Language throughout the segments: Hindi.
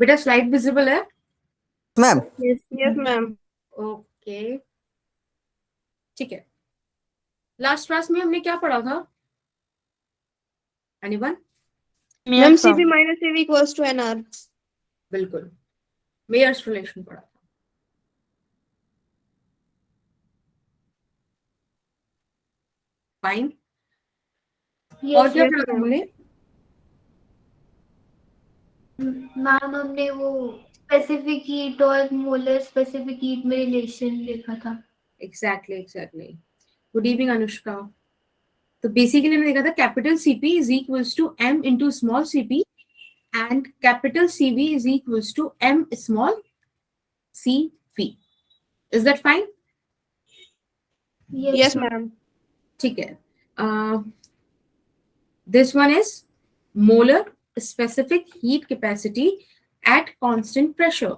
बेटा स्लाइड विजिबल है? Ma'am yes ma'am. ओके ठीक है। लास्ट क्लास में हमने क्या पढ़ा था? Anyone? Ma'am CP minus CV equals to NR। बिल्कुल, मेयर्स रिलेशन पढ़ा था। फाइन। और क्या पढ़ा था हमने? मैम हमने वो स्पेसिफिक हीट और मोलर स्पेसिफिक हीट में रिलेशन देखा था। एग्जैक्टली। Good evening Anushka. तो बेसिकली हमने देखा था capital CP is equals to M into small CP and capital CV is equals to M small CV. Is that fine? Yes ma'am. ठीक है। This one is molar specific heat capacity at constant pressure.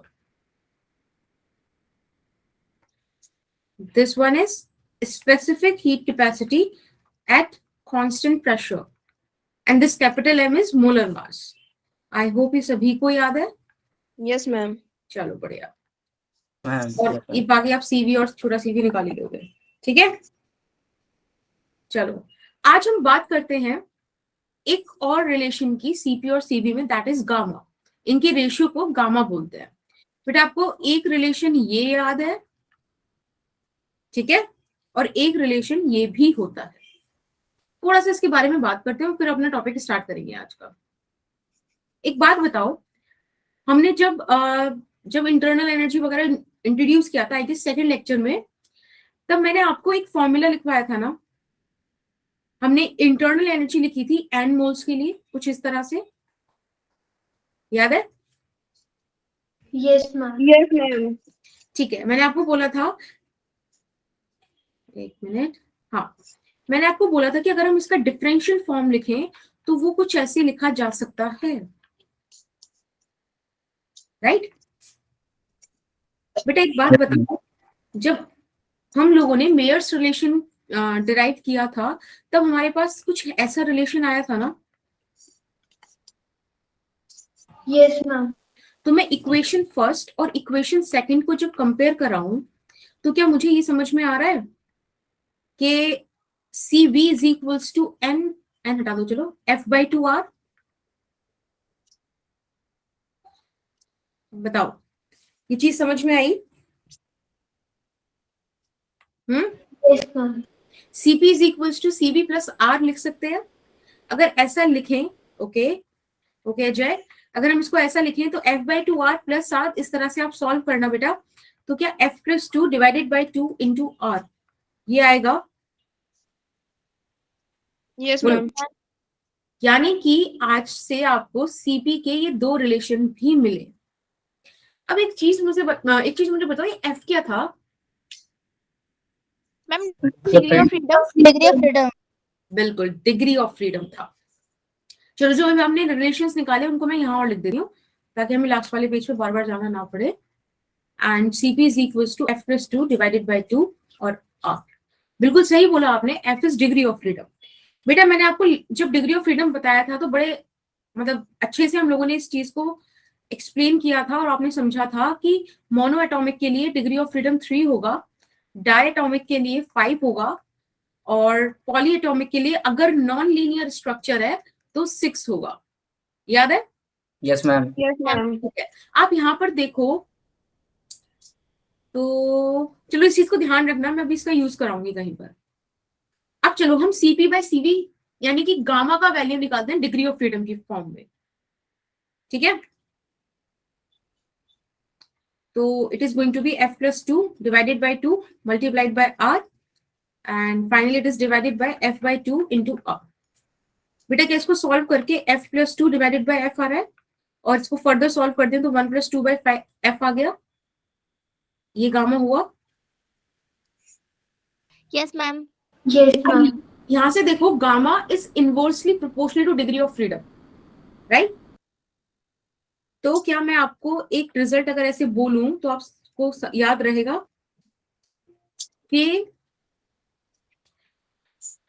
This one is specific heat capacity at constant pressure and this capital M is molar mass. I hope ये सभी को याद है। Yes ma'am. चलो बढ़िया। मैम और ये बाकी आप सीवी और छोटा सीवी निकाल ही लोगे, ठीक है। चलो आज हम बात करते हैं एक और रिलेशन की सीपी और सीबी में, दैट इज गामा। इनकी रेशियो को गामा बोलते हैं। बट आपको एक रिलेशन ये याद है, ठीक है, और एक रिलेशन ये भी होता है। थोड़ा सा इसके बारे में बात करते हैं फिर अपना टॉपिक स्टार्ट करेंगे आज का। एक बात बताओ, हमने जब इंटरनल एनर्जी वगैरह इंट्रोड्यूस किया था आई गेस सेकंड लेक्चर में, तब मैंने आपको एक फॉर्मूला लिखवाया था ना। हमने इंटरनल एनर्जी लिखी थी n मोल्स के लिए कुछ इस तरह से, याद है? Yes ma'am. Yes ma'am. ठीक है, मैंने आपको बोला था, एक मिनट, हाँ, मैंने आपको बोला था कि अगर हम इसका डिफरेंशियल फॉर्म लिखें तो वो कुछ ऐसे लिखा जा सकता है, राइट? बेटा एक बात बताओ, जब हम लोगों ने मेयर्स रिलेशन डिराइव किया था तब हमारे पास कुछ ऐसा रिलेशन आया था ना? Yes ma'am. तो मैं इक्वेशन फर्स्ट और इक्वेशन सेकंड को जब कंपेयर कर रहा हूं तो क्या मुझे ये समझ में आ रहा है कि CV is equals to n हटा दो, चलो F/2R। बताओ ये चीज समझ में आई? Yes ma'am. CP is equals to CV plus R लिख सकते हैं। अगर ऐसा लिखें, ओके अजय, अगर हम इसको ऐसा लिखें तो F/2R प्लस R, इस तरह से आप सॉल्व करना बेटा। तो क्या F+2 divided by 2 into R ये आएगा? Yes ma'am. यानी कि आज से आपको CP के ये दो रिलेशन भी मिले। अब एक चीज मुझे बताओ, ये F क्या था? Ma'am degree of freedom. बिल्कुल, डिग्री ऑफ फ्रीडम था। चलो जो हमने रिलेशंस निकाले उनको मैं यहाँ और लिख दे रही हूँ ताकि हमें लास्ट वाले पेज पे बार बार जाना ना पड़े। And CP is equals to F+2 divided by 2 और R। बिल्कुल सही बोला आपने, F is degree of freedom. बेटा मैंने आपको जब डिग्री ऑफ फ्रीडम बताया था तो बड़े मतलब अच्छे से हम लोगों ने इस चीज को एक्सप्लेन किया था और आपने समझा था कि मोनो एटॉमिक के लिए डिग्री ऑफ फ्रीडम 3 होगा, डाई एटॉमिक के लिए 5 होगा और पॉली एटॉमिक के लिए अगर नॉन लीनियर स्ट्रक्चर है तो 6 होगा। याद है? Yes ma'am. Yes ma'am. आप यहाँ पर देखो तो चलो इस चीज को ध्यान रखना, मैं अभी इसका यूज कराऊंगी कहीं पर। अब चलो हम CP/CV यानी कि गामा का वैल्यू निकालते हैं डिग्री ऑफ फ्रीडम की फॉर्म में, ठीक है? तो it is going to be F+2 divided by 2 multiplied by R and finally it is divided by F/2 into R। बेटा क्या इसको सॉल्व करके F+2 डिवाइडेड बाय F आ रहा है और इसको फर्दर सॉल्व कर दें तो 1+2/F आ गया, ये गामा हुआ। Yes ma'am. Yes ma'am. यहां से देखो gamma is inversely proportional two degree of freedom, right? तो क्या मैं आपको एक रिजल्ट अगर ऐसे बोलूं तो आपको याद रहेगा कि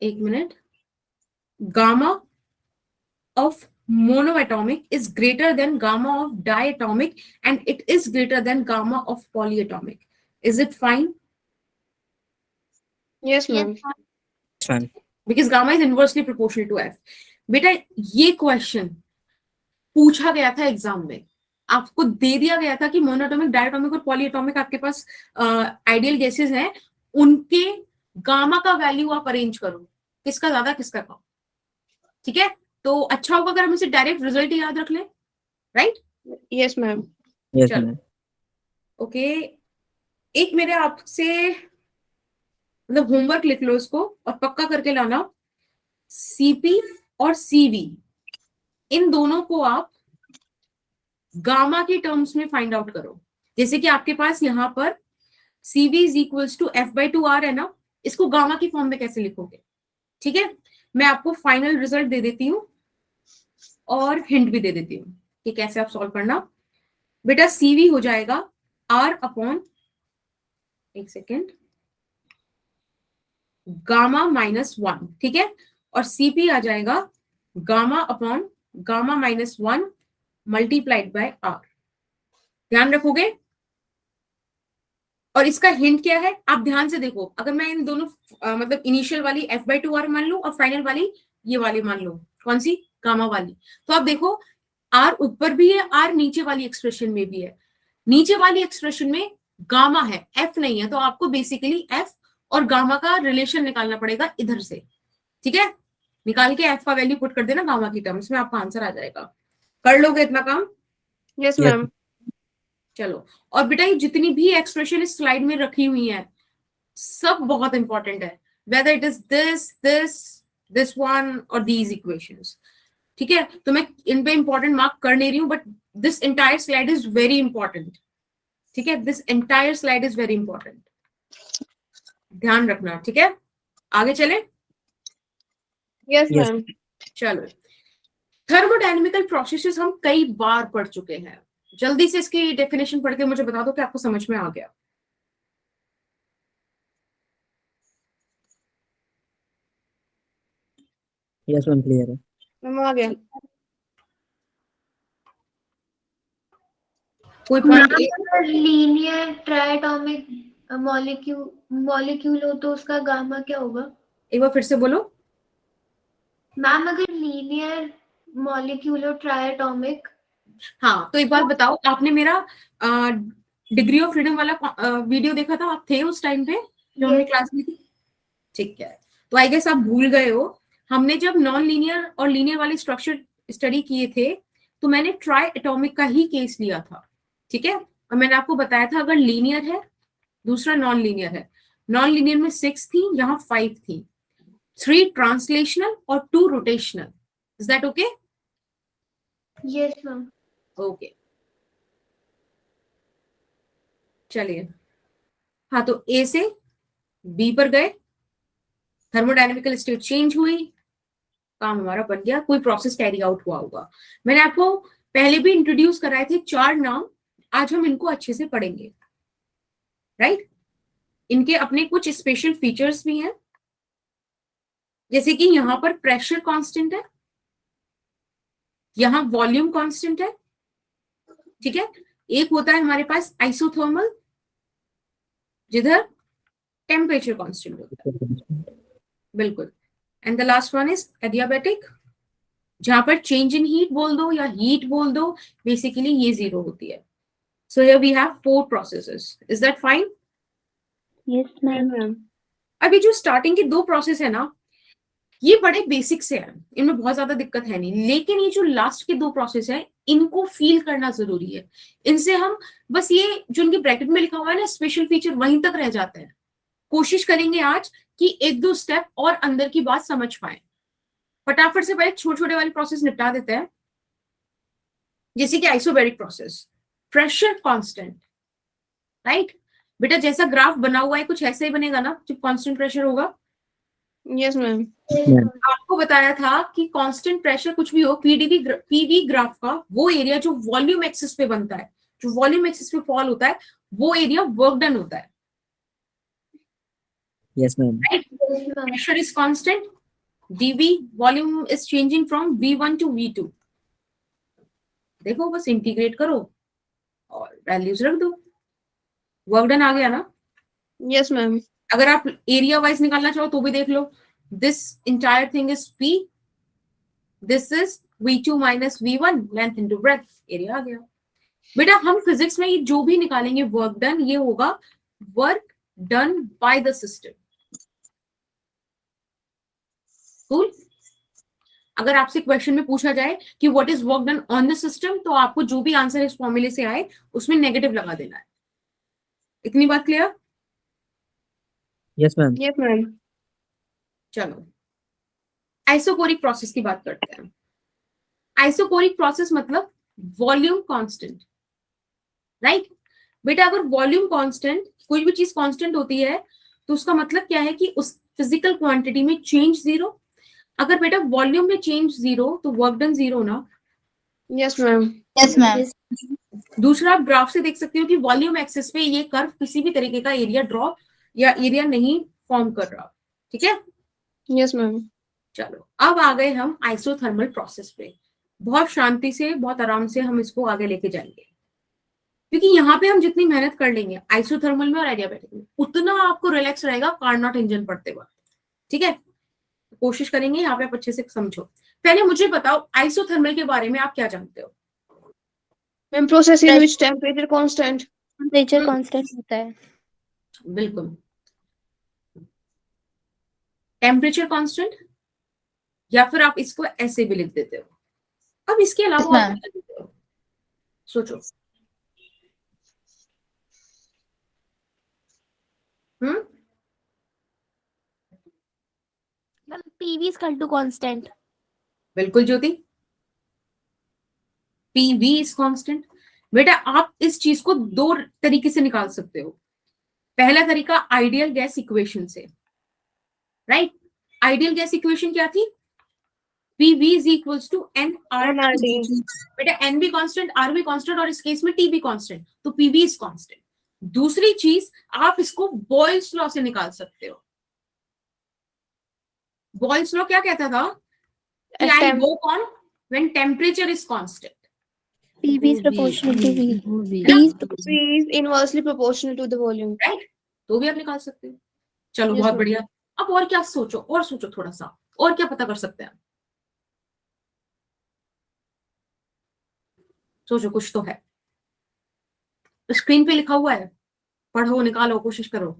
एक minute, gamma of monoatomic is greater than gamma of diatomic, and it is greater than gamma of polyatomic. Is it fine? Yes, ma'am. Yes, ma'am. Because gamma is inversely proportional to F. बेटा ये क्वेश्चन पूछा गया था एग्जाम में, आपको दे दिया गया था कि मोनोएटॉमिक, डायटोमिक और पॉलीएटॉमिक आपके पास आइडियल गैसेस हैं, उनके गामा का वैल्यू आप अरेंज करो, किसका ज्यादा किसका कम। ठीक है, तो अच्छा होगा अगर हम इसे डायरेक्ट रिजल्ट याद रख लें, राइट? Yes, ma'am. Yes, चलो। ma'am. ओके, एक मेरे आपसे मतलब होमवर्क लिख लो इसको और पक्का करके लाना, सीपी और सीवी इन दोनों को आप गामा के टर्म्स में फाइंड आउट करो। जैसे कि आपके पास यहाँ पर CV is equals to F/2R है ना, इसको गामा की फॉर्म में कैसे लिखोगे? ठीक है, मैं आपको फाइनल रिजल्ट दे देती हूँ और हिंट भी दे देती हूँ कि कैसे आप सॉल्व करना। बेटा CV हो जाएगा R अपॉन, एक सेकेंड, गामा -1, ठीक है, और CP आ जाएगा gamma upon gamma -1 multiplied by R। ध्यान रखोगे? और इसका हिंट क्या है, आप ध्यान से देखो, अगर मैं इन दोनों मतलब इनिशियल वाली F/2R मान लूं और फाइनल वाली ये वाली मान लूं, कौन सी, गामा वाली, तो आप देखो R ऊपर भी है, R नीचे वाली एक्सप्रेशन में भी है। नीचे वाली एक्सप्रेशन में गामा है, F नहीं है, तो आपको बेसिकली F और गामा का रिलेशन निकालना पड़ेगा इधर से। ठीक है, निकाल के F का वैल्यू पुट कर देना गामा की टर्म्स में, आपका आंसर आ जाएगा। कर लोगे इतना काम? Yes, Yes. ma'am. चलो, और बेटा ये जितनी भी एक्सप्रेशन इस स्लाइड में रखी हुई है सब बहुत इंपॉर्टेंट है, whether it is this one और दीज इक्वेशंस। ठीक है, तो मैं इन पे इंपॉर्टेंट मार्क कर ले रही हूँ, but this entire slide is very important. ठीक है, this entire slide is very important, ध्यान रखना। ठीक है, आगे चले। Yes, Yes. ma'am. चलो, थर्मोडायनेमिकल प्रोसेसेस हम कई बार पढ़ चुके हैं, जल्दी से इसकी डेफिनेशन पढ़ के मुझे बता दो कि आपको समझ में आ गया। Yes, ma'am. Clear है। Ma'am, आ गया। कोई पॉइंट? लीनियर ट्राइएटॉमिक मॉलिक्यूल हो तो उसका गामा क्या होगा? एक बार फिर से बोलो। मैम अगर लीनियर मॉलिक्यूल हो ट्राइएटॉमिक, हाँ, तो एक बात बताओ, आपने मेरा डिग्री ऑफ फ्रीडम वाला वीडियो देखा था? आप थे उस टाइम पे जो हमने Yes. क्लास में थी? ठीक है, तो आई गेस आप भूल गए हो, हमने जब नॉन लीनियर और लीनियर वाले स्ट्रक्चर स्टडी किए थे तो मैंने ट्राई एटॉमिक का ही केस लिया था। ठीक है, और मैंने आपको बताया था अगर लीनियर है, दूसरा नॉन लीनियर है, नॉन लीनियर में 6 थी, यहाँ 5 थी, 3 ट्रांसलेशनल और 2 rotational. Is that okay? Yes ma'am. Okay, चलिए, हाँ, तो ए से बी पर गए, थर्मोडायनेमिकल स्टेट चेंज हुई, काम हमारा बन गया, कोई प्रोसेस कैरी आउट हुआ होगा। मैंने आपको पहले भी इंट्रोड्यूस कराए थे 4 नाम, आज हम इनको अच्छे से पढ़ेंगे, राइट? इनके अपने कुछ स्पेशल फीचर्स भी हैं, जैसे कि यहां पर प्रेशर कांस्टेंट है, यहां वॉल्यूम कांस्टेंट है। ठीक है, एक होता है हमारे पास आइसोथर्मल, जिधर टेम्परेचर कांस्टेंट होता है, बिल्कुल, and the last one is adiabatic, जहां पर चेंज इन हीट बोल दो या हीट बोल दो, बेसिकली ये 0 होती है। So here we have 4 processes. Is that fine? Yes, ma'am. अभी जो स्टार्टिंग की 2 प्रोसेस है ना, ये बड़े बेसिक से हैं, इनमें बहुत ज्यादा दिक्कत है नहीं, लेकिन ये जो लास्ट के 2 प्रोसेस है इनको फील करना जरूरी है। इनसे हम बस ये जो इनके ब्रैकेट में लिखा हुआ है ना स्पेशल फीचर, वहीं तक रह जाते हैं। कोशिश करेंगे आज कि 1-2 स्टेप और अंदर की बात समझ पाए। फटाफट से पहले छोटे छोटे वाले प्रोसेस निपटा देते हैं, जैसे कि isobaric process, pressure constant, right? बेटा जैसा ग्राफ बना हुआ है कुछ ऐसा ही बनेगा ना जब कांस्टेंट प्रेशर होगा। Yes, ma'am. आपको बताया था कि कांस्टेंट प्रेशर कुछ भी हो, पीवी ग्राफ का वो एरिया जो वॉल्यूम एक्सिस पे बनता है, जो वॉल्यूम एक्सिस पे फॉल होता है, वो एरिया वर्क डन होता है, Yes, ma'am. Right? Pressure is constant, dv volume is changing from v1 to v2, देखो बस इंटीग्रेट करो और वैल्यूज रख दो, वर्क डन आ गया ना। Yes, ma'am. अगर आप एरिया वाइज निकालना चाहो तो भी देख लो, this entire thing is P, this is V2 minus V1 length into breadth, area आ गया। बेटा हम फिजिक्स में ये जो भी निकालेंगे वर्क डन, ये होगा work done by the system. Cool. अगर आपसे क्वेश्चन में पूछा जाए कि what is work done on the system, तो आपको जो भी आंसर इस फॉर्मूले से आए उसमें नेगेटिव लगा देना है। इतनी बात clear? Yes, ma'am. Yes, ma'am. चलो आइसोकोरिक प्रोसेस की बात करते हैं। आइसोकोरिक प्रोसेस मतलब वॉल्यूम कांस्टेंट, राइट। बेटा अगर वॉल्यूम कांस्टेंट, कोई भी चीज कांस्टेंट होती है तो उसका मतलब क्या है कि उस फिजिकल क्वांटिटी में चेंज जीरो। अगर बेटा वॉल्यूम में चेंज जीरो तो वर्क डन जीरो ना। Yes, ma'am. Yes, ma'am. दूसरा आप ग्राफ से देख सकते हो कि वॉल्यूम एक्सिस पे ये कर्व किसी भी तरीके का एरिया ड्रॉ या एरिया नहीं फॉर्म कर रहा, ठीक है। Yes, ma'am. चलो अब आ गए हम आइसोथर्मल प्रोसेस पे। बहुत शांति से, बहुत आराम से हम इसको आगे लेके जाएंगे, क्योंकि यहाँ पे हम जितनी मेहनत कर लेंगे आइसोथर्मल में और एडियाबैटिक में, उतना आपको रिलैक्स रहेगा कार्नोट इंजन पढ़ते वक्त, ठीक है। कोशिश करेंगे यहाँ पे आप अच्छे से समझो। पहले मुझे बताओ आइसोथर्मल के बारे में आप क्या जानते हो? Ma'am, process in which temperature constant? Temperature constant होता है। बिल्कुल, टेम्परेचर कांस्टेंट, या फिर आप इसको ऐसे भी लिख देते हो। अब इसके अलावा और क्या लिखते हो? सोचो। PV is equal to constant. बिल्कुल ज्योति, पीवी इज कांस्टेंट। बेटा आप इस चीज को दो तरीके से निकाल सकते हो। पहला तरीका आइडियल गैस इक्वेशन से, राइट। आइडियल गैस इक्वेशन क्या थी? PV is equals to NRT। बेटा N भी कांस्टेंट, R भी कांस्टेंट और इस केस में T भी कांस्टेंट, तो PV इज कांस्टेंट। दूसरी चीज आप इसको बॉयल्स लॉ से निकाल सकते हो। बॉयल्स लॉ क्या कहता था? कि I work on when temperature is constant। PV is proportional to V. P is inversely proportional to the volume. Right, तो भी आप निकाल सकते हो। चलो Yes, बहुत ma'am. बढ़िया। अब और क्या सोचो, और सोचो थोड़ा सा, और क्या पता कर सकते हैं? सोचो, कुछ तो है, स्क्रीन पे लिखा हुआ है, पढ़ो, निकालो, कोशिश करो।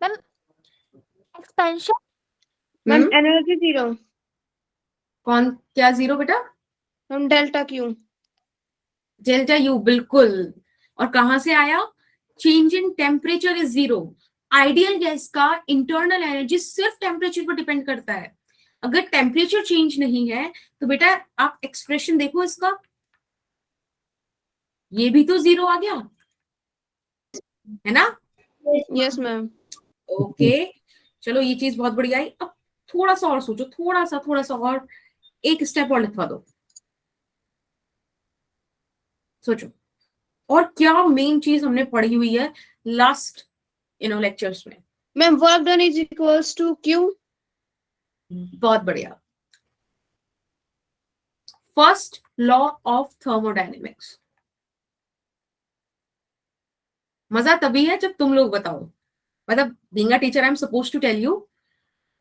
Ma'am expansion. Ma'am, energy zero. कौन क्या जीरो बेटा? Ma'am, delta Q. Delta U, बिल्कुल। और कहां से आया? Change in temperature is zero. Ideal gas का इंटरनल एनर्जी सिर्फ टेम्परेचर पर डिपेंड करता है। अगर टेम्परेचर चेंज नहीं है तो बेटा आप एक्सप्रेशन देखो इसका, ये भी तो जीरो आ गया, है ना। Yes, ma'am. ओके चलो ये चीज बहुत बढ़िया आई। अब थोड़ा सा और सोचो, थोड़ा सा और, एक स्टेप और लिखवा दो। सोचो और क्या मेन चीज हमने पढ़ी हुई है लास्ट लेक्चर्स में। Ma'am, work done is equals to Q. बहुत बढ़िया। First law of thermodynamics. मजा तभी है जब तुम लोग बताओ, मतलब being a teacher I am suppose to tell you,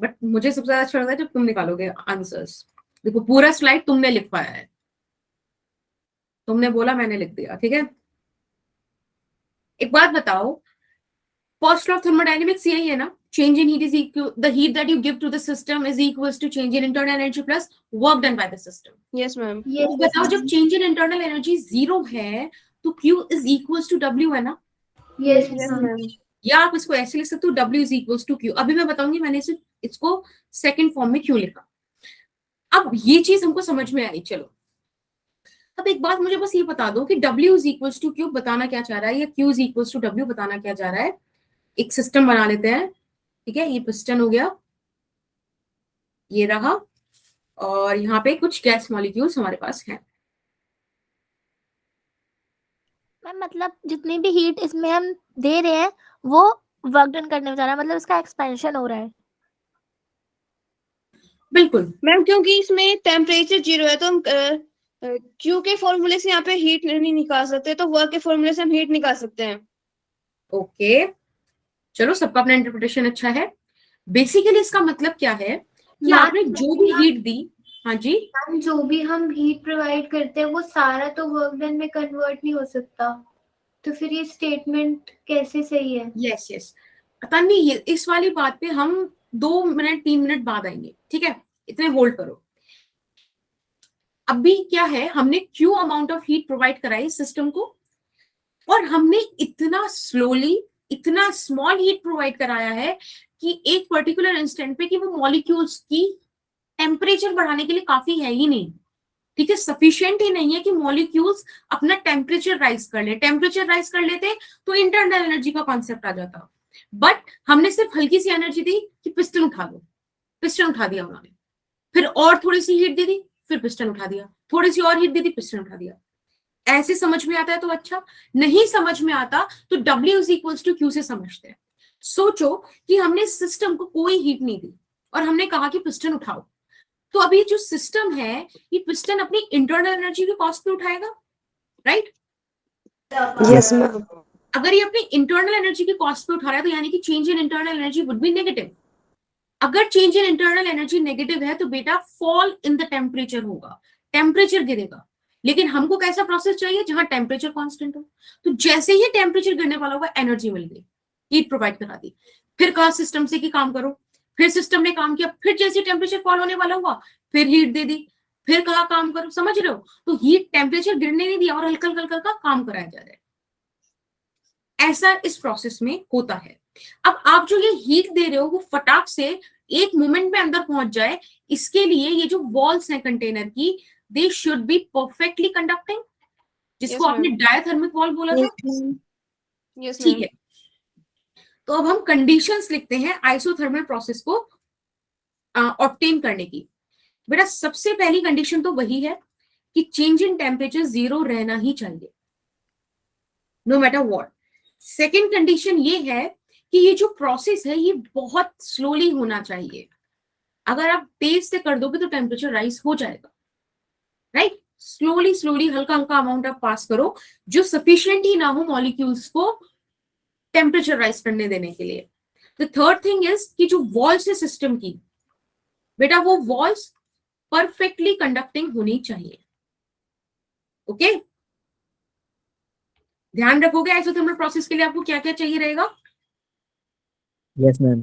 but मुझे सबसे ज्यादा अच्छा लगता है जब तुम निकालोगे आंसर्स। देखो पूरा स्लाइड तुमने लिख पाया है, तुमने बोला मैंने लिख दिया, ठीक है। एक बात बताओ, फर्स्ट लॉ ऑफ थर्मोडायनेमिक्स यही है ना, change in heat is equal, the heat that you give to the system is equals to change in internal energy plus work done by the system। Yes, ma'am. तो बताओ जब change in internal energy zero है तो Q is equals to W है ना। Yes, Yes, ma'am. ma'am. या आप इसको ऐसे लिख सकते हो W is equals to Q। अभी मैं बताऊंगी मैंने इसको सेकंड फॉर्म में क्यों लिखा। अब ये चीज हमको समझ में आई। चलो अब एक बात मुझे बस ये बता दो कि W is equals to Q बताना क्या चाह रहा है, या Q is equals to W बताना क्या चाह रहा है। एक सिस्टम बना लेते हैं, ठीक है। ये पिस्टन हो गया, ये रहा, और यहाँ पे कुछ गैस मॉलिक्यूल्स हमारे पास हैं। मैम मतलब जितनी भी हीट इसमें हम दे रहे हैं वो वर्क डन करने में जा रहा है, मतलब इसका एक्सपेंशन हो रहा है। बिल्कुल मैम क्योंकि इसमें टेम्परेचर 0 है तो हम क्यू के फॉर्मूले से यहाँ पे हीट नहीं निकाल सकते, तो वर्क के फॉर्मूले से हम हीट निकाल सकते हैं। ओके, चलो सबका अपना इंटरप्रिटेशन अच्छा है। बेसिकली इसका मतलब क्या है कि मैम, आपने जो भी हीट दी, हाँ जी, मैम जो भी हम हीट प्रोवाइड करते हैं वो सारा तो वर्क डन में कन्वर्ट नहीं हो सकता, तो फिर ये स्टेटमेंट कैसे सही है? यस यस, तन्वी ये इस वाली बात पे हम 2 मिनट 3 मिनट बाद आएंगे, ठीक है, इतने होल्ड करो। अभी क्या है, हमने Q amount of heat provide कराई सिस्टम को, और हमने इतना स्लोली इतना स्मॉल हीट प्रोवाइड कराया है कि एक पर्टिकुलर इंस्टेंट पे कि वो मॉलिक्यूल्स की टेम्परेचर बढ़ाने के लिए काफी है ही नहीं, ठीक है, सफिशिएंट ही नहीं है कि मॉलिक्यूल्स अपना टेम्परेचर राइज कर ले। टेम्परेचर राइज कर लेते तो इंटरनल एनर्जी का कॉन्सेप्ट आ जाता, बट हमने सिर्फ हल्की सी एनर्जी दी कि पिस्टन उठा दो, पिस्टन उठा दिया उन्होंने, फिर और थोड़ी सी हीट दे दी, फिर पिस्टन उठा दिया, थोड़ी सी और हीट दे दी, पिस्टन उठा दिया। ऐसे समझ में आता है तो अच्छा, नहीं समझ में आता तो W is equals to Q से समझते हैं। सोचो कि हमने सिस्टम को कोई हीट नहीं दी और हमने कहा कि पिस्टन उठाओ, तो अभी जो सिस्टम है ये पिस्टन अपनी इंटरनल एनर्जी के कॉस्ट पे उठाएगा, राइट? Yes ma'am. अगर ये अपनी इंटरनल एनर्जी के कॉस्ट पे उठा रहा है तो यानी कि change in internal energy would be negative. अगर change in internal energy negative है तो बेटा फॉल इन द टेम्परेचर होगा, टेम्परेचर गिरेगा। लेकिन हमको कैसा प्रोसेस चाहिए जहां टेम्परेचर कांस्टेंट हो, तो जैसे ही टेम्परेचर गिरने वाला होगा एनर्जी मिल गई, हीट प्रोवाइड करा दी, फिर कहा सिस्टम से कि काम करो, फिर सिस्टम ने काम किया, फिर जैसे टेम्परेचर फॉल होने वाला हुआ फिर हीट दे दी, फिर कहा काम करो, समझ रहे हो? तो हीट टेम्परेचर गिरने नहीं दिया और हल्का हल्का का काम कराया जा रहा है, ऐसा इस प्रोसेस में होता है। अब आप जो ये हीट दे रहे हो वो फटाक से एक मोमेंट में अंदर पहुंच जाए, इसके लिए ये जो वॉल्स हैं कंटेनर की, they should be perfectly conducting, जिसको Yes, आपने ma'am. डायथर्मिक वॉल बोला था, यस ठीक मैम। है। तो अब हम कंडीशंस लिखते हैं आइसोथर्मल प्रोसेस को ऑब्टेन करने की। बेटा सबसे पहली कंडीशन तो वही है कि चेंज इन टेम्परेचर 0 रहना ही चाहिए, no matter what. Second condition ये है कि ये जो प्रोसेस है ये बहुत स्लोली होना चाहिए, अगर आप तेज से कर दोगे तो टेम्परेचर राइज हो जाएगा, राइट? स्लोली स्लोली हल्का हल्का अमाउंट आप पास करो जो सफिशिएंट ही ना हो मॉलिक्यूल्स को टेम्परेचर राइज करने देने के लिए। द थर्ड थिंग इज कि जो वॉल्स है सिस्टम की, बेटा वो वॉल्स परफेक्टली कंडक्टिंग होनी चाहिए, ओके? ध्यान रखोगे आइसोथर्मल प्रोसेस के लिए आपको क्या क्या चाहिए रहेगा? Yes, ma'am.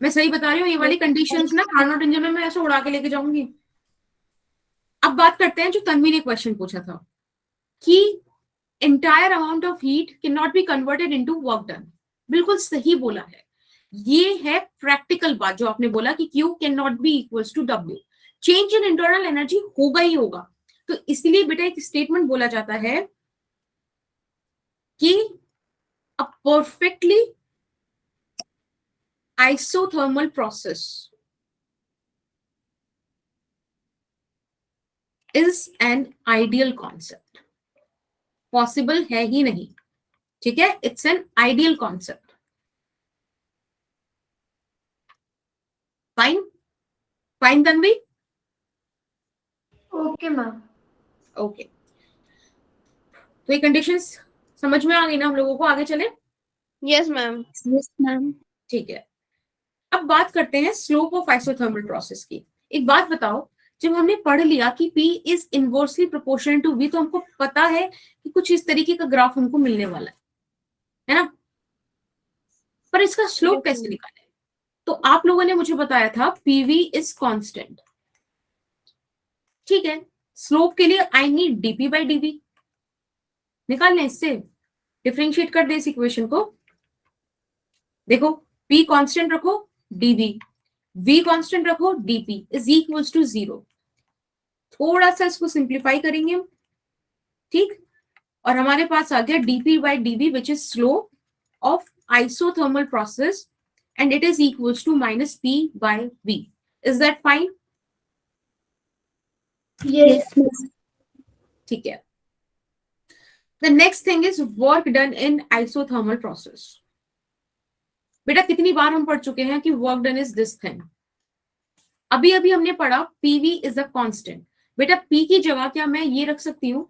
मैं सही बता रही हूँ? ये वाली कंडीशंस ना कार्नोट इंजन में मैं ऐसे उड़ा के लेके जाऊंगी। अब बात करते हैं जो तन्वी ने क्वेश्चन पूछा था कि entire amount of heat can not be converted into work done. बिल्कुल सही बोला है, ये है प्रैक्टिकल बात जो आपने बोला कि Q can not be equals to W, change in internal energy होगा ही होगा। तो इसलिए बेटा एक स्टेटमेंट बोला जाता है कि अ perfectly isothermal process is an ideal concept, possible है ही नहीं, ठीक है? It's an ideal concept, fine fine Tanvi, okay ma'am. Okay. तो ये कंडीशंस समझ में आ गई ना हम लोगों को? आगे चले, यस मैम। Yes ma'am. ठीक है। अब बात करते हैं स्लोप ऑफ आइसोथर्मल प्रोसेस की। एक बात बताओ, जब हमने पढ़ लिया कि P is inversely proportional to V, तो हमको पता है कि कुछ इस तरीके का ग्राफ हमको मिलने वाला है ना? पर इसका स्लोप कैसे निकालें? तो आप लोगों ने मुझे बताया था PV इज कांस्टेंट, ठीक है। स्लोप के लिए I need dP by dV निकालने, इससे डिफरेंशिएट कर दे इस इक्वेशन को। देखो P कांस्टेंट रखो, dV, V कांस्टेंट रखो, dP इज इक्वल्स टू 0। थोड़ा सा इसको सिंप्लीफाई करेंगे हम, ठीक, और हमारे पास आ गया dP by dV which is slope of isothermal process and it is equals to minus P by V. Is that fine? Yes ठीक है। The next thing is work done in isothermal process. बेटा कितनी बार हम पढ़ चुके हैं कि work done is this thing, अभी अभी हमने पढ़ा पीवी इज अ कांस्टेंट। बेटा पी की जगह क्या मैं ये रख सकती हूँ,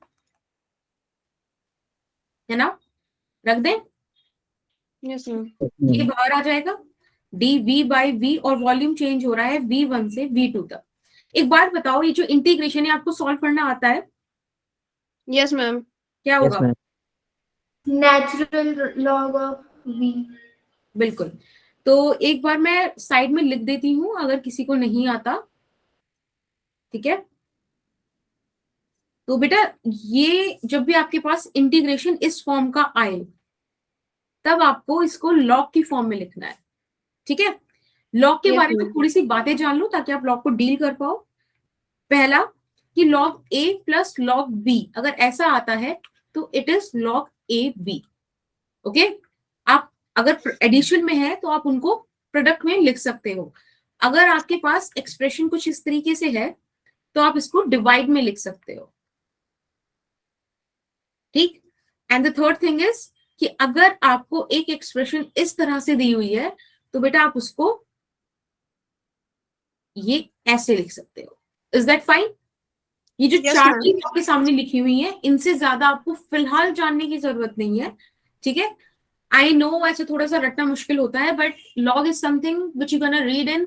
है ना, रख दें, यस मैम। ये बाहर आ जाएगा डी वी बाई वी, और वॉल्यूम चेंज हो रहा है V1 से V2 तक। एक बात बताओ, ये जो इंटीग्रेशन है आपको सॉल्व करना आता है? Yes ma'am. क्या Yes, होगा? ma'am. Natural log of V. बिल्कुल। तो एक बार मैं साइड में लिख देती हूँ अगर किसी को नहीं आता, ठीक है। तो बेटा ये जब भी आपके पास इंटीग्रेशन इस फॉर्म का आए तब आपको इसको लॉग की फॉर्म में लिखना है, ठीक है। लॉग के Yes, बारे में ma'am. थोड़ी सी बातें जान लो ताकि आप लॉग को डील कर पाओ। पहला कि log A plus log B अगर ऐसा आता है तो it is log A B, okay. आप अगर एडिशन में है तो आप उनको प्रोडक्ट में लिख सकते हो। अगर आपके पास एक्सप्रेशन कुछ इस तरीके से है तो आप इसको डिवाइड में लिख सकते हो, ठीक। And the third thing is कि अगर आपको एक एक्सप्रेशन इस तरह से दी हुई है तो बेटा आप उसको ये ऐसे लिख सकते हो। Is that fine? ये जो Yes, चार ma'am. चीज आपके सामने लिखी हुई है इनसे ज्यादा आपको फिलहाल जानने की जरूरत नहीं है, ठीक है। आई नो ऐसे थोड़ा सा रटना मुश्किल होता है, but log is something which you gonna read in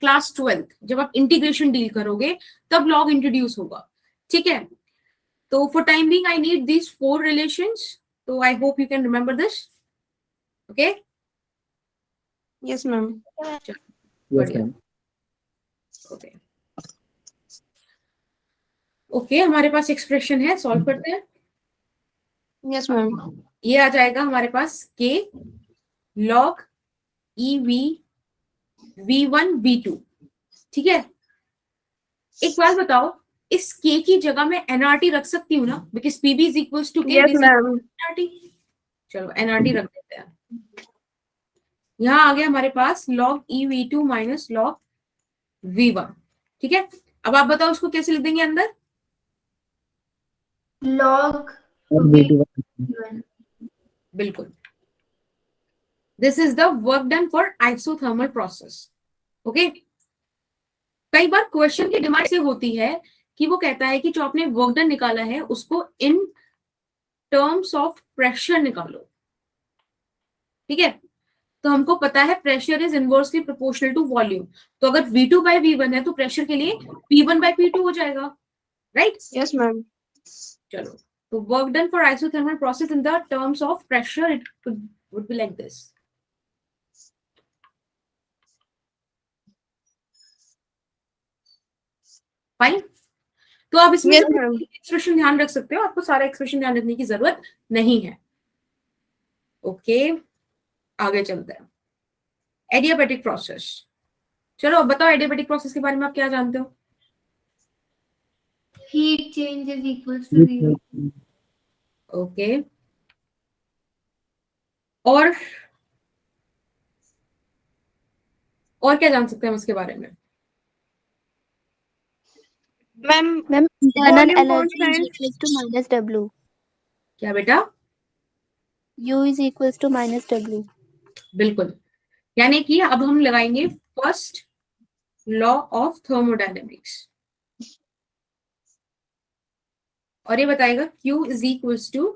class 12। जब आप इंटीग्रेशन डील करोगे तब लॉग इंट्रोड्यूस होगा, ठीक है। तो for time being I need these 4 relations, तो I hope you can remember this, okay. Yes, ma'am. Yes, बढ़िया। ma'am. ओके ओके, हमारे पास एक्सप्रेशन है, सॉल्व करते हैं। Yes, ma'am. ये आ जाएगा हमारे पास के log E V V1 V2, ठीक है। एक बात बताओ, इस के की जगह मैं एनआरटी रख सकती हूँ ना, because PB is equals to K, Yes, ma'am. NRT. चलो एनआरटी रख देते हैं। यहाँ आ गया हमारे पास log e V2 minus log V1, ठीक है। अब आप बताओ उसको कैसे लिख देंगे अंदर? Log Log V2 one. बिल्कुल, this is the work done for isothermal process, okay. कई बार क्वेश्चन की डिमांड से होती है कि वो कहता है कि जो आपने वर्क डन निकाला है उसको इन टर्म्स ऑफ प्रेशर निकालो, ठीक है। तो हमको पता है pressure is inversely proportional to volume, तो अगर V2 बाय V1 है तो प्रेशर के लिए P1 बाय P2 हो जाएगा, राइट। Yes, ma'am. चलो, तो work done for isothermal process in the terms of pressure it would be like this. Fine. तो आप इसमें Yes, से ma'am. एक्सप्रेशन ध्यान रख सकते हो, आपको सारा एक्सप्रेशन ध्यान रखने की जरूरत नहीं है, ओके। आगे चलते हैं, एडियाबैटिक प्रोसेस। चलो अब बताओ एडियाबैटिक प्रोसेस के बारे में आप क्या जानते हो? Heat change is equals to zero. Okay, और क्या जान सकते हैं हम उसके बारे में? Ma'am, ma'am internal volume energy is constant. Equals to minus W. क्या बेटा? U is equals to minus W. बिल्कुल, यानी कि अब हम लगाएंगे फर्स्ट लॉ ऑफ थर्मोडायनेमिक्स, और ये बताएगा Q is equals to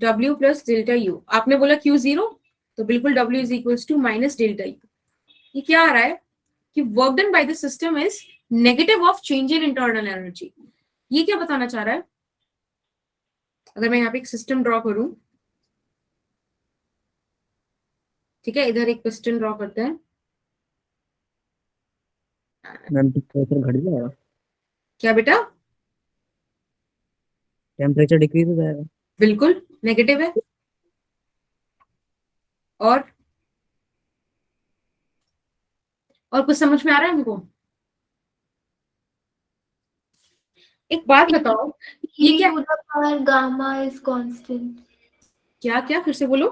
W plus delta U। आपने बोला Q 0, तो बिल्कुल W is equals to minus delta U। ये क्या आ रहा है कि work done by the system is negative of change in internal energy. ये क्या बताना चाह रहा है? अगर मैं यहाँ पे एक सिस्टम ड्रॉ करूं, ठीक है, इधर एक पिस्टन ड्रॉ करते हैं। मैम टेम्परेचर घट जाएगा, क्या बेटा? टेम्परेचर डिक्रीज हो जाएगा। बिल्कुल नेगेटिव है। और कुछ समझ में आ रहा है हमको? एक बात बताओ, ये E क्या to the power gamma is constant. क्या फिर से बोलो।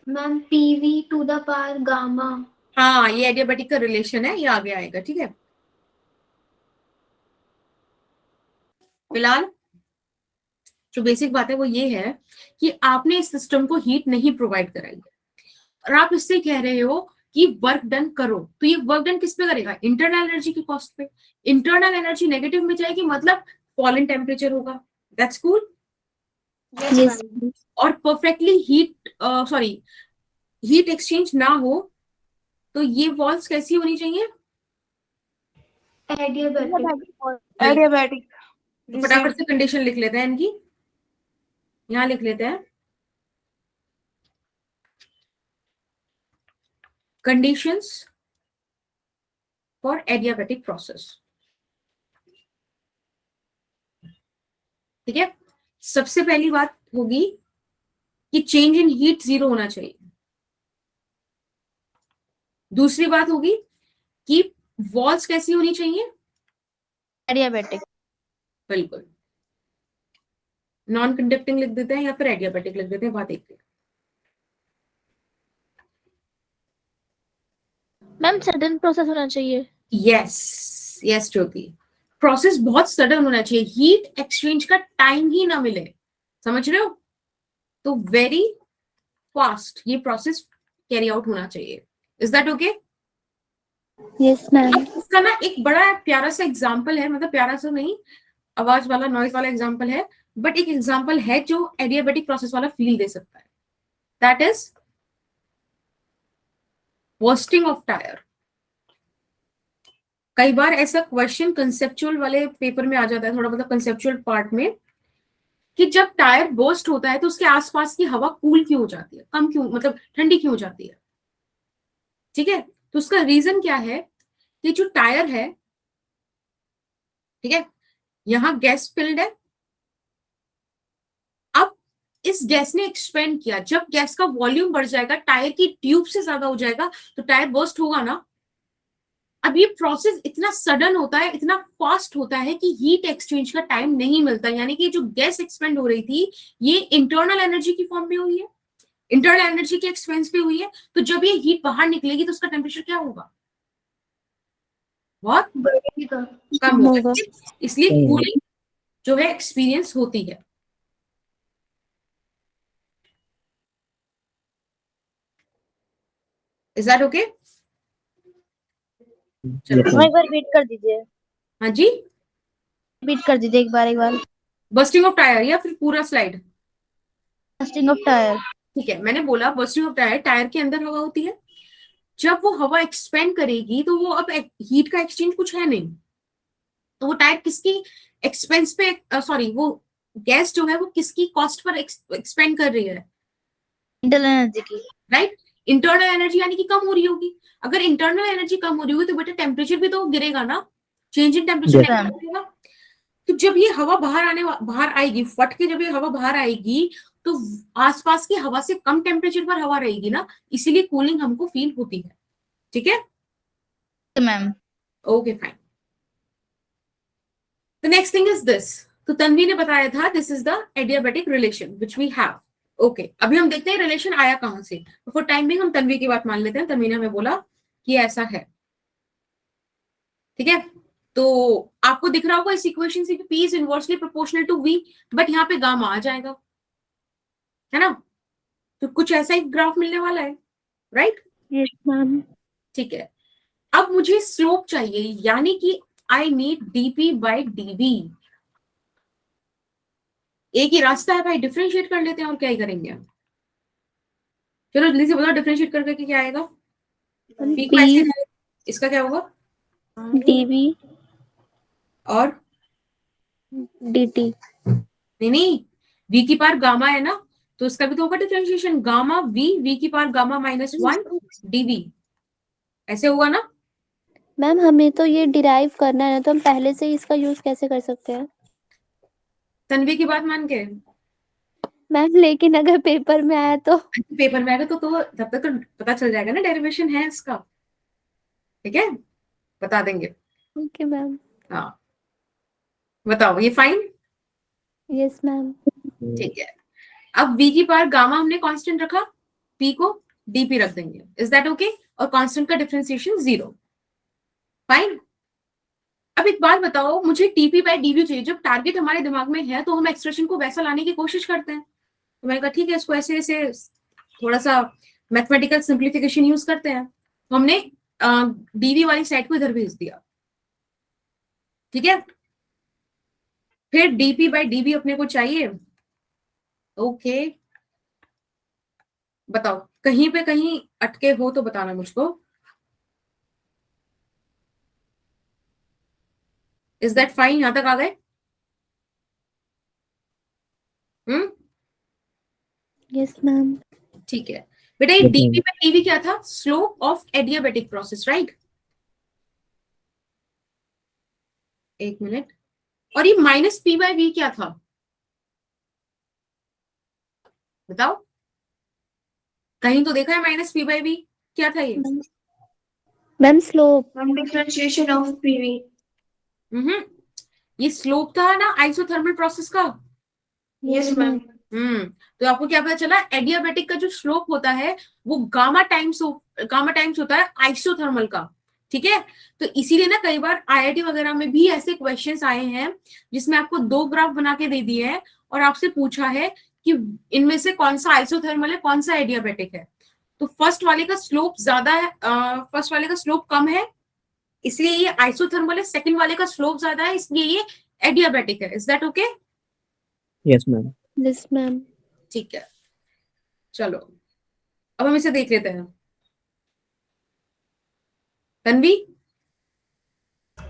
Ma'am PV to the power gamma। हाँ, ये एडियाबैटिक का रिलेशन है, ये आगे आएगा, ठीक है। फिलहाल जो बेसिक बात है वो ये है कि आपने इस सिस्टम को हीट नहीं प्रोवाइड कराई, और आप इससे कह रहे हो कि वर्क डन करो, तो ये वर्क डन किस पे करेगा? इंटरनल एनर्जी की कॉस्ट पे। इंटरनल एनर्जी नेगेटिव में जाएगी, मतलब फॉल इन टेम्परेचर होगा। That's cool. Yes. और परफेक्टली हीट एक्सचेंज ना हो तो ये वॉल्स कैसी होनी चाहिए? एडियाबैटिक। एडियाबैटिक। फटाफट से कंडीशन लिख लेते हैं इनकी, यहां लिख लेते हैं कंडीशंस फॉर एडियाबैटिक प्रोसेस। ठीक है, सबसे पहली बात होगी कि चेंज इन हीट 0 होना चाहिए। दूसरी बात होगी कि वॉल्स कैसी होनी चाहिए? Adiabatic. बिल्कुल, नॉन कंडक्टिंग लिख देते हैं या फिर एडियाबैटिक लिख देते हैं, बात एक है। मैम सडन प्रोसेस होना चाहिए। यस यस ज्योति, प्रोसेस बहुत सडन होना चाहिए, हीट एक्सचेंज का टाइम ही ना मिले, समझ रहे हो? तो वेरी फास्ट ये प्रोसेस कैरी आउट होना चाहिए। Is that okay? Yes ma'am. इसका ना एक बड़ा प्यारा सा एग्जांपल है, मतलब प्यारा सा नहीं, आवाज वाला नॉइज वाला एग्जांपल है, बट एक एग्जांपल है जो एडियाबैटिक प्रोसेस वाला फील दे सकता है। That is bursting of tyre. कई बार ऐसा क्वेश्चन कंसेप्चुअल वाले पेपर में आ जाता है, थोड़ा मतलब कंसेप्चुअल पार्ट में, कि जब टायर बर्स्ट होता है तो उसके आसपास की हवा कूल क्यों हो जाती है, कम क्यों, मतलब ठंडी क्यों हो जाती है? ठीक है, तो उसका रीजन क्या है कि जो टायर है, ठीक है, यहां गैस फिल्ड है, अब इस गैस ने एक्सपेंड किया, जब गैस का वॉल्यूम बढ़ जाएगा, टायर की ट्यूब से ज्यादा हो जाएगा, तो टायर बर्स्ट होगा ना। अब ये प्रोसेस इतना सडन होता है, इतना फास्ट होता है कि हीट एक्सचेंज का टाइम नहीं मिलता, यानी कि जो गैस एक्सपेंड हो रही थी ये इंटरनल एनर्जी की फॉर्म में हुई है, इंटरनल एनर्जी के एक्सपेंस पे हुई है, तो जब ये हीट बाहर निकलेगी तो उसका टेम्परेचर क्या होगा? बहुत बढ़ेगा। कम होगा, इसलिए कूलिंग जो है एक्सपीरियंस होती है। Is that okay? मैम एक बार रिपीट कर दीजिए, हाँ जी, रिपीट कर दीजिए एक बार। बर्स्टिंग ऑफ टायर या फिर पूरा स्लाइड? Bursting of tyre. ठीक है, मैंने बोला बर्स्टिंग ऑफ टायर, टायर के अंदर हवा होती है, जब वो हवा एक्सपेंड करेगी तो वो अब हीट का एक्सचेंज कुछ है नहीं, तो वो टायर किसकी एक्सपेंस पे, सॉरी वो गैस जो है वो किसकी कॉस्ट पर एक्सपेंड कर रही है? इंटरनल एनर्जी की। राइट, इंटरनल एनर्जी यानी कि कम हो रही होगी। अगर इंटरनल एनर्जी कम हो रही होगी तो बेटा टेम्परेचर भी तो गिरेगा ना, चेंज इन टेम्परेचर गिरेगा। तो जब ये हवा बाहर आएगी, फट के जब ये हवा बाहर आएगी तो आसपास की हवा से कम टेम्परेचर पर हवा रहेगी ना, इसीलिए कूलिंग हमको फील होती है। ठीक है ma'am. Okay fine. The next thing is this, तो तन्वी ने बताया था this is the adiabatic relation which we have. Okay, अभी हम देखते हैं रिलेशन आया कहां से। फॉर टाइम बिंग हम तन्वी की बात मान लेते हैं, तन्वी ने हमें बोला कि ऐसा है। ठीक है, तो आपको दिख रहा होगा इस इक्वेशन से कि P is inversely proportional to V, but यहाँ पे गामा आ जाएगा, है ना? तो कुछ ऐसा ही ग्राफ मिलने वाला है, राइट? Yes ma'am. ठीक है, अब मुझे स्लोप चाहिए, यानी कि I need dP by dV। एक ही रास्ता है भाई, डिफरेंशिएट कर लेते हैं, और क्या ही करेंगे। चलो जल्दी से बताओ, डिफरेंशिएट करके क्या आएगा? P को ऐसे, इसका क्या होगा? dV और dt। नहीं, V की पावर गामा है ना, तो इसका भी तो होगा डिफरेंशिएशन, गामा V की पावर गामा -1 dV, ऐसे होगा ना? मैम हमें तो ये डिराइव करना है, तो हम पहले से ही इसका यूज कैसे कर सकते हैं? तन्वी की बात मान के। मैम लेकिन अगर पेपर में आया तो? पेपर में आएगा तो तब तक तो पता चल जाएगा ना, डेरिवेशन है इसका। ठीक है, बता देंगे। Okay ma'am. हाँ बताओ, ये फाइन? Yes ma'am. ठीक है, अब V की पावर गामा हमने कांस्टेंट रखा, P को dP रख देंगे। Is that okay? और कांस्टेंट का डिफरेंशिएशन 0। फाइन। अब एक बात बताओ, मुझे TP by dV चाहिए। जब टारगेट हमारे दिमाग में है तो हम एक्सप्रेशन को वैसा लाने की कोशिश करते हैं। तो मैंने कहा ठीक है, इसको ऐसे ऐसे थोड़ा सा मैथमेटिकल सिंप्लीफिकेशन यूज करते हैं। तो हमने डीवी वाली साइड को इधर भेज दिया, ठीक है। फिर डीपी बाई डीवी अपने को चाहिए। ओके, बताओ कहीं पे कहीं अटके हो तो बताना मुझको। Is that fine? यहां तक आ गए? Yes ma'am. ठीक है बेटा, ये Yes, DP ma'am. By DV क्या था? Slope of adiabatic process, right? एक मिनट। और ये माइनस पी बाई वी क्या था? बताओ, कहीं तो देखा है माइनस पी बाई वी? क्या था ये? Ma'am slope. हम डिफरेंशिएशन ऑफ पीवी। हम्म, ये स्लोप था ना आइसोथर्मल प्रोसेस का। Yes ma'am. तो आपको क्या पता चला? एडियाबेटिक का जो स्लोप होता है वो गामा टाइम्स होता है आइसोथर्मल का, ठीक है। तो इसीलिए ना कई बार आईआईटी वगैरह में भी ऐसे क्वेश्चंस आए हैं जिसमें आपको दो ग्राफ बना के दे दिए हैं और आपसे पूछा है कि इनमें से कौन सा आइसोथर्मल है, कौन सा एडियाबेटिक है। तो फर्स्ट वाले का स्लोप ज्यादा है, फर्स्ट वाले का स्लोप कम है इसलिए ये आइसोथर्मल है, सेकंड वाले का स्लोप ज्यादा है इसलिए ये एडियाबेटिक है। Is that okay? Yes, ma'am. Yes ma'am. ठीक है, चलो अब हम इसे देख लेते हैं। Tanvi,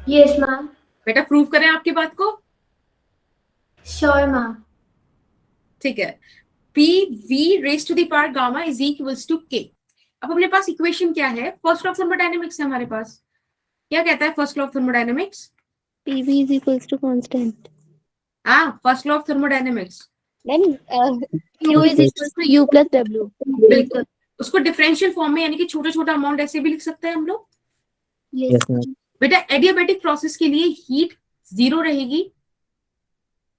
yes ma'am. बेटा प्रूव करें आपकी बात को। Sure ma'am. ठीक है, P V raise to the power gamma is equals to K. अब अपने पास इक्वेशन क्या है? फर्स्ट लॉ ऑफ थर्मोडायनेमिक्स है हमारे पास। क्या कहता है first law of thermodynamics? PV is equals to constant. हाँ, first law of thermodynamics. Ma'am Q is equals to U plus W. बिल्कुल, उसको डिफरेंशियल फॉर्म में यानी कि छोटा छोटा अमाउंट ऐसे भी लिख सकते हैं हम लोग। Yes, ma'am. बेटा एडियाबेटिक प्रोसेस के लिए हीट जीरो रहेगी,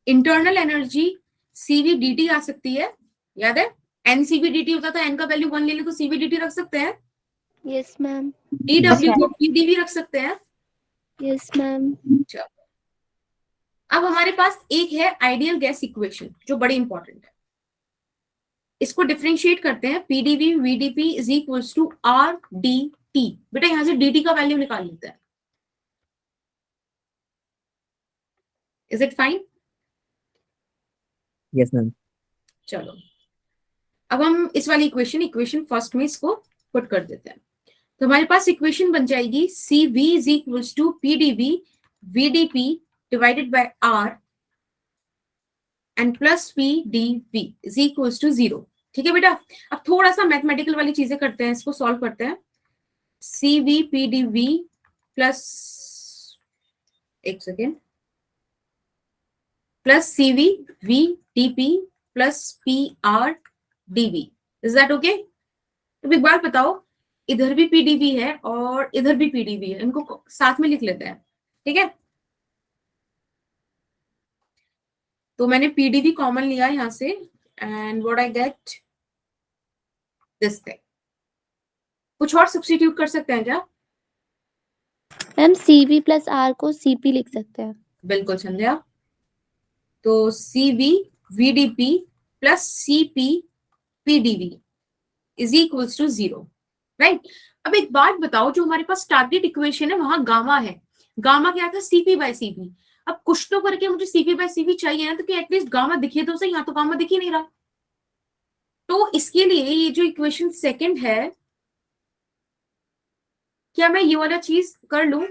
इंटरनल एनर्जी सीवीडीटी आ सकती है, याद है एनसीवीडीटी होता था, एन का वैल्यू 1 ले ले तो सीवीडीटी रख सकते हैं, यस मैम। डीडब्ल्यू को पीडीवी रख सकते हैं। Yes ma'am. चलो, अब हमारे पास एक है आइडियल गैस इक्वेशन जो बड़ी इंपॉर्टेंट है। इसको डिफरेंशिएट करते हैं, PdV VdP is equals to R D T. बेटा यहां से डीटी का वैल्यू निकाल लेते हैं। Is it fine? Yes, ma'am. चलो अब हम इस वाली इक्वेशन फर्स्ट में इसको पुट कर देते हैं। तो हमारे पास इक्वेशन बन जाएगी C V is equals to P D V VDP divided by R and plus P D V is equals to 0। ठीक है बेटा, अब थोड़ा सा मैथमेटिकल वाली चीजें करते हैं, इसको सॉल्व करते हैं। C V P D V plus, एक second, plus C V V D P plus P R D V. Is that okay? तो एक बात बताओ, इधर भी पीडीवी है और इधर भी पीडीवी है, इनको साथ में लिख लेते हैं, ठीक है। तो मैंने पीडीवी कॉमन लिया यहां से and what I get this thing. कुछ और सब्स्टिट्यूट कर सकते हैं क्या? मैम सीवी प्लस आर को सीपी लिख सकते हैं। बिल्कुल संध्या। तो CV VdP plus CP PdV is equals to 0, right. अब एक बात बताओ, जो हमारे पास टारगेट इक्वेशन है वहां गामा है, गामा क्या था? CP by CV. अब कुछ तो करके मुझे सीपी बाय सीवी चाहिए ना, तो कि एटलीस्ट गामा दिखे तो सही। यहाँ तो गामा दिख ही नहीं रहा। तो इसके लिए ये जो इक्वेशन सेकंड है, क्या मैं ये वाला चीज कर लूं?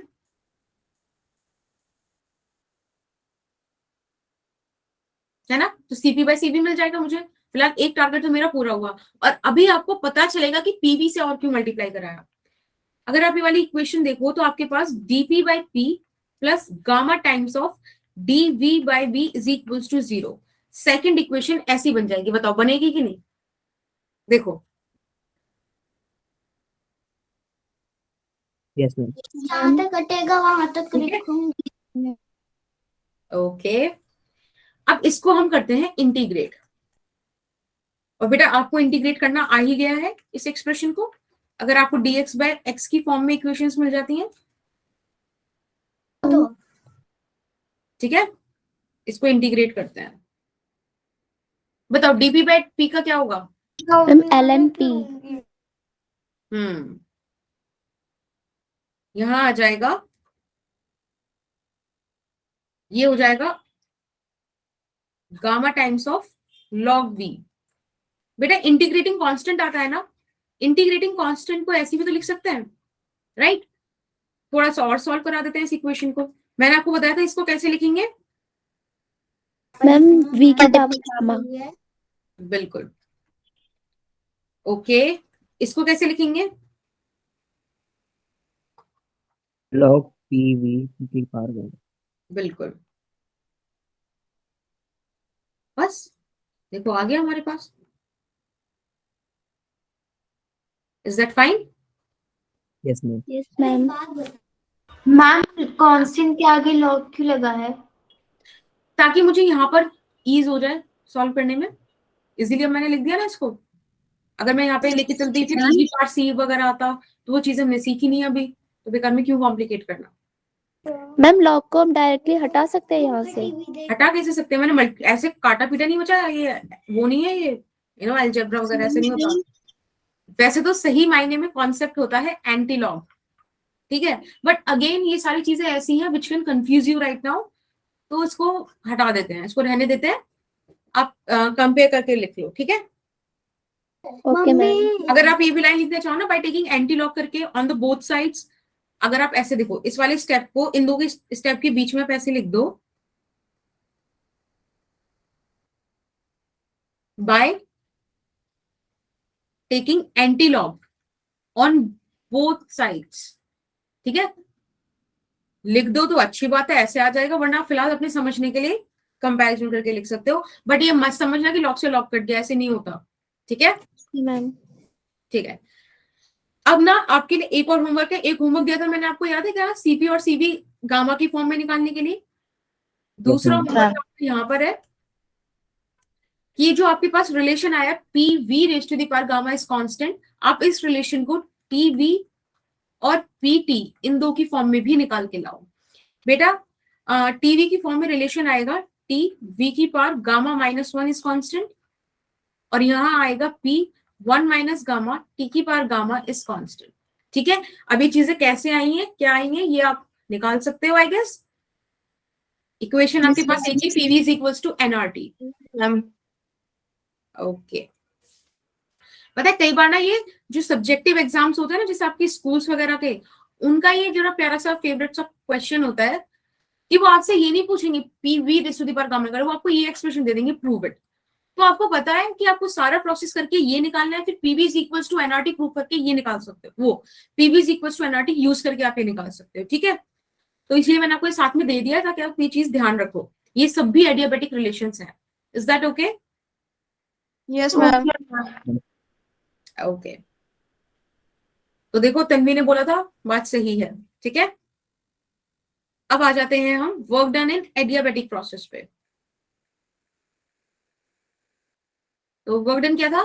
है ना, तो सीपी बाय सीवी मिल जाएगा मुझे। फिलहाल एक टारगेट तो मेरा पूरा हुआ। और अभी आपको पता चलेगा कि पीवी से और क्यों मल्टीप्लाई कराया। अगर आप ये वाली इक्वेशन देखो तो आपके पास dp by P plus gamma times of dv by v is equals to 0। Second equation ऐसी बन जाएगी, बताओ बनेगी कि नहीं? देखो, Yes, ma'am. जहाँ तक कटेगा वहां तक ठीक है। लिखूंगी। ओके, अब इसको हम करते हैं इंटीग्रेट। और बेटा आपको इंटीग्रेट करना आ ही गया है इस एक्सप्रेशन को, अगर आपको dx बाय x की फॉर्म में इक्वेशंस मिल जाती हैं तो ठीक है। इसको इंटीग्रेट करते हैं, बताओ dp बाय p का क्या होगा? Ma'am L N P. यहां आ जाएगा, ये हो जाएगा gamma times of log V. बेटा इंटीग्रेटिंग कांस्टेंट आता है ना, इंटीग्रेटिंग कांस्टेंट को ऐसे भी तो लिख सकते हैं, राइट? थोड़ा सा और सॉल्व करा देते हैं इस इक्वेशन को। मैंने आपको बताया था इसको कैसे लिखेंगे। मैम v की पावर गामा। बिल्कुल, ओके। इसको कैसे लिखेंगे? log PV की पावर गामा। बिल्कुल, बस देखो आ गया हमारे पास। Is that fine? Yes, ma'am. Yes ma'am. Ma'am constant के आगे लॉग क्यों लगा है? ताकि मुझे यहाँ पर ईज हो जाए सॉल्व करने में, इसीलिए मैंने लिख दिया ना इसको। अगर मैं यहाँ पे लेके चलती थी टीवी पार्ट सी वगैरह आता तो वो चीजें हमने सीखी नहीं अभी, तो बेकार में क्यों कॉम्प्लिकेट करना। मैम लॉग को हम डायरेक्टली हटा सकते हैं यहाँ से। हटा कैसे सकते हैं? मैंने ऐसे काटा पीटा नहीं बचा, ये वो नहीं है, ये अलजेब्रा वगैरह ऐसे नहीं होता। वैसे तो सही मायने में कॉन्सेप्ट होता है एंटी लॉग, ठीक है, बट अगेन ये सारी चीजें ऐसी हैं which can confuse you right now, तो इसको हटा देते हैं, इसको रहने देते हैं। आप कंपेयर करके लिख लो, ठीक है। Okay ma'am. अगर आप ये भी लाइन लिखना चाहो ना, बाय टेकिंग एंटी लॉग करके ऑन द बोथ साइड्स, अगर आप ऐसे देखो इस वाले स्टेप को इन दो के स्टेप के बीच में आप ऐसे लिख दो, by taking anti log on both sides, ठीक है, लिख दो तो अच्छी बात है, ऐसे आ जाएगा, वरना फिलहाल अपने समझने के लिए कंपैरिजन करके लिख सकते हो, बट ये मत समझना कि लॉग से लॉग कट गया, ऐसे नहीं होता, ठीक है मैम। ठीक है। अब ना आपके लिए एक और होमवर्क है, एक होमवर्क दिया था मैंने आपको, याद है क्या? सीपी और सीबी गामा की फॉर्म में निकालने के लिए। दूसरा ma'am. होमवर्क यहाँ पर है कि जो आपके पास रिलेशन आया P V raise to the power gamma is constant, आप इस रिलेशन को टी वी और पी टी इन दो की फॉर्म में भी निकाल के लाओ। बेटा टीवी की फॉर्म में रिलेशन आएगा टी वी की पावर गामा -1 इज कांस्टेंट, और यहाँ आएगा पी 1 माइनस गामा टी की पावर गामा इज कांस्टेंट, ठीक है। अब ये चीजें कैसे आई हैं, क्या आई हैं, ये आप निकाल सकते हो आई गेस। इक्वेशन आपके पास एक ही, PV is equals to NRT. Okay, पता है कई बार ना ये जो सब्जेक्टिव एग्जाम्स होते हैं ना, जैसे आपके स्कूल्स वगैरह के, उनका ये जरा प्यारा सा फेवरेट सा क्वेश्चन होता है कि वो आपसे ये नहीं पूछेंगे P V raise to the power gamma करो, वो आपको ये एक्सप्रेशन दे देंगे प्रूव इट। तो आपको पता है कि आपको सारा प्रोसेस करके ये निकालना है, फिर PV is equals to NRT prove करके ये निकाल सकते हो, वो PV is equals to NRT use करके आप ये निकाल सकते हो, ठीक है। तो इसलिए मैंने आपको ये साथ में दे दिया ताकि आप ये चीज ध्यान रखो, ये सब भी एडियाबेटिक रिलेशंस हैं। Is that okay? Yes ma'am. Okay, तो देखो तन्वी ने बोला था, बात सही है, ठीक है। अब आ जाते हैं हम work done in adiabatic process पे। तो वर्क डन क्या था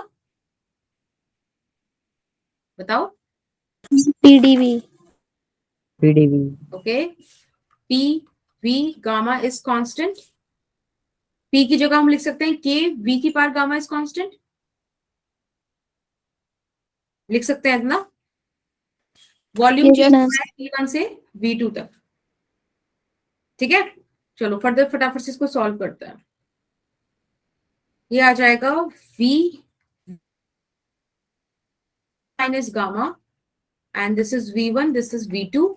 बताओ? PDV. PDV. Okay, P V gamma is constant, P की जगह हम लिख सकते हैं के वी की पावर गामा इज कांस्टेंट, लिख सकते हैं ना। Volume Yes, ma'am. V1 से V2 तक, ठीक है। चलो फर्दर फटाफट से इसको सॉल्व करते हैं। ये आ जाएगा V minus gamma and this is V1, this is V2,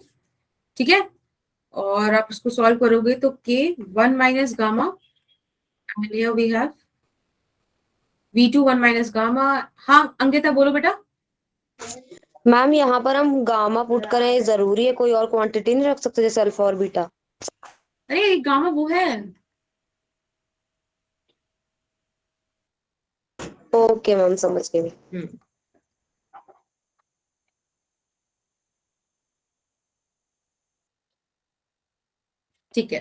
ठीक है। और आप इसको सॉल्व करोगे तो K 1 minus gamma and here we have V2 1 minus gamma. हाँ अंकिता बोलो बेटा। मैम यहाँ पर हम गामा पुट करें, जरूरी है कोई और क्वांटिटी नहीं रख सकते जैसे अल्फा और बीटा? अरे गामा वो है, ओके मैम, समझ गई। ठीक है।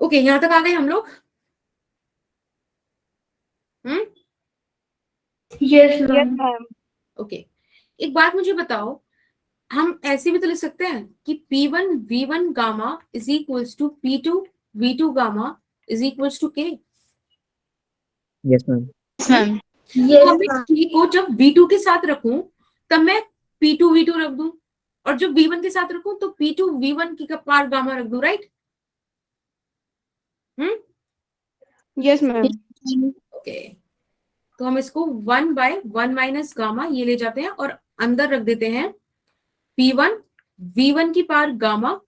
ओके यहां तक आ गए हम लोग। Yes ma'am. ओके, एक बात मुझे बताओ, हम ऐसे भी तो लिख सकते हैं कि P1 V1 gamma is equals to P2 V2 gamma is equals to K। Yes, ma'am. तो अब मैं K को जब V2 के साथ रखूं तब मैं P2 V2 रख दूं, और जो V1 के साथ रखूं तो P2 V1 की पार गामा रख दूं, राइट? Yes ma'am. ओके, तो हम इसको 1/1 माइनस गामा ये ले जाते हैं और अंदर रख देते हैं P1 V1 की पावर गामा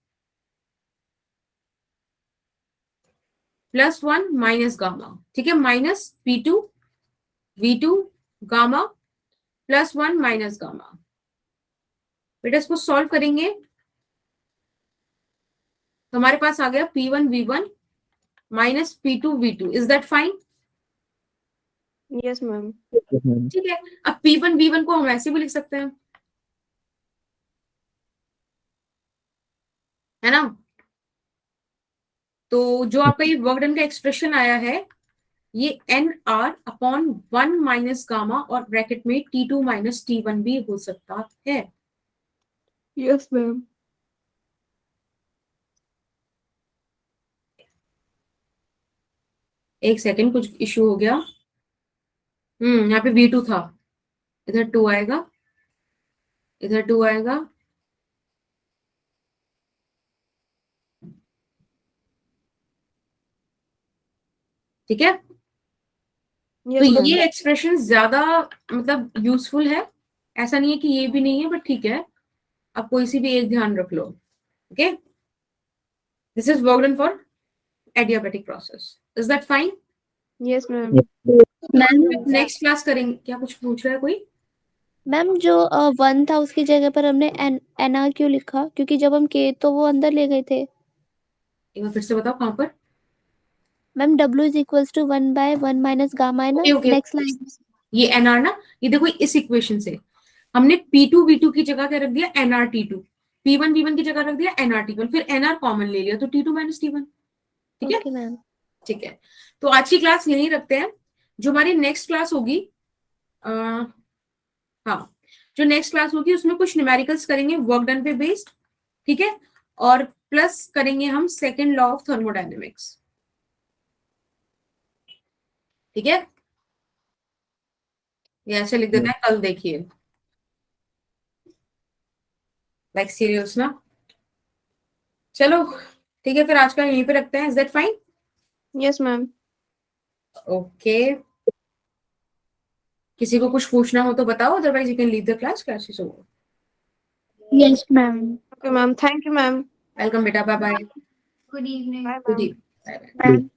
+1 माइनस गामा, ठीक है, minus P2 V2 gamma +1 minus gamma. बेटा इसको सॉल्व करेंगे तो हमारे पास आ गया P1 V1 minus P2 V2। Is that fine? Yes ma'am. Yes, ma'am. ठीक है, अब P1 V1 को हम ऐसे भी लिख सकते हैं, है ना? तो जो आपका ये वर्क डन का एक्सप्रेशन आया है ये NR अपॉन 1 माइनस गामा और ब्रैकेट में T2 माइनस T1 भी हो सकता है। Yes ma'am. एक सेकंड, कुछ इशू हो गया। यहाँ पे V2 था, इधर 2 आएगा, इधर 2 आएगा, ठीक है? तो यस मैम। ये एक्सप्रेशन ज्यादा मतलब यूजफुल है, ऐसा नहीं है कि ये भी नहीं है, बट ठीक है, आप कोई सी भी एक ध्यान रख लो। Okay, this is work done for adiabatic process. Is that fine? Yes ma'am. Ma'am next class करेंगे। क्या कुछ पूछ रहा है कोई? मैम जो 1 था उसकी जगह पर हमने NR क्यों लिखा? क्योंकि जब हम K तो वो अंदर ले गए थे। एक बार फिर से बताओ कहाँ पर? Ma'am W is equals to 1/1 minus gamma है ना, ओके, नेक्स्ट लाइन। ये NR ना, ये देखो इस इक्वेशन से हमने P2 V2 की जगह क्या रख दिया? NR T2। P1 V1 की जगह रख दिया NR T1, फिर NR कॉमन ले लिया तो T2 माइनस T1। ठीक है? Okay ma'am. ठीक है, तो आज की क्लास यहीं रखते हैं। जो हमारी नेक्स्ट क्लास होगी, हाँ, जो नेक्स्ट क्लास होगी उसमें कुछ न्यूमेरिकल्स करेंगे वर्क डन पे बेस्ड, ठीक है, और प्लस करेंगे हम सेकंड लॉ ऑफ थर्मोडायनेमिक्स। ठीक है, ये ऐसे लिख देते हैं, कल देखिए, लाइक सीरियस ना। चलो ठीक है, फिर आज का यहीं पे रखते हैं। Is that fine? Yes ma'am. Okay, किसी को कुछ पूछना हो तो बताओ, otherwise you can leave the class. Class is over. Yes ma'am. Okay ma'am, thank you ma'am. Welcome बेटा, bye bye. Good evening. Bye good ma'am. Evening, bye bye. Yes.